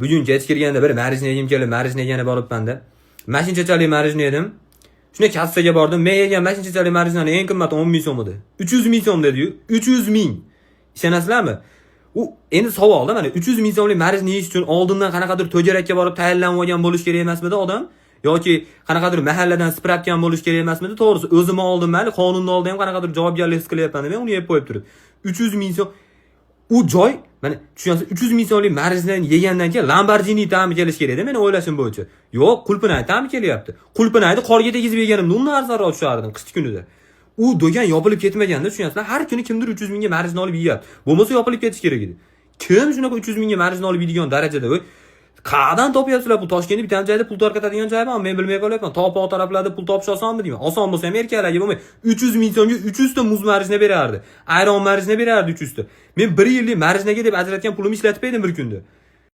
Bugun kech kirganda bir marijni yegim kelib, marijni yegani boribman-da. Mashinchachalik marijni yedim. Shunda kassaga bordim. Men yegan mashinchachalik marijning eng qimmati 10 ming so'm edi. 300 ming so'm dedi-yu. 300 ming. Ishonasizlarmi? U endi savolda mana 300 ming so'mlik marijni yeyish uchun oldindan qanaqadir to'garakka borib tayinlanib olgan bo'lish kerak emasmidi odam? Yoki qanaqadir mahalladan sipratgan bo'lish kerak emasmidi? To'g'risi, o'zim oldim, mayli qonunni oldim ham qanaqadir javobgarlik his qilyapman deb men uni yeb qo'yib turib. 300 ming so'm u joy, mana tushunasiz, 300 ming so'mlik marijdan yegandan keyin Lamborghini ta'mi kelish kerak edi meni o'ylashim bo'yicha. Yo'q, qulpinay ta'mi kelyapti. Qulpinayni qorga tegizib yeganimda undan arzonroq tushardim qish kunida. U do'kon yopilib ketmaganda tushunasizlar, har kuni kimdir 300 mingga marijni olib yeyapti. Bo'lmasa yopilib ketish kerak edi. Kim shunaqa 300 mingga marijni olib yeydigan darajada voy? Qayerdan topyapsizlar bu Toshkentda bitta joyda pul tarqatadigan joy bormi? Men bilmay qolyapman. Topoq taraflarda pul topish osonmi deyman. Oson bo'lsa ham erkaklarga bo'lmay 300 ming so'mga 300 ta muz marijni berardi. Ayron marijni berardi 300 ta. Men 1 yillik marijnaga deb ajratgan pulimni ishlatib berdim bir kunda.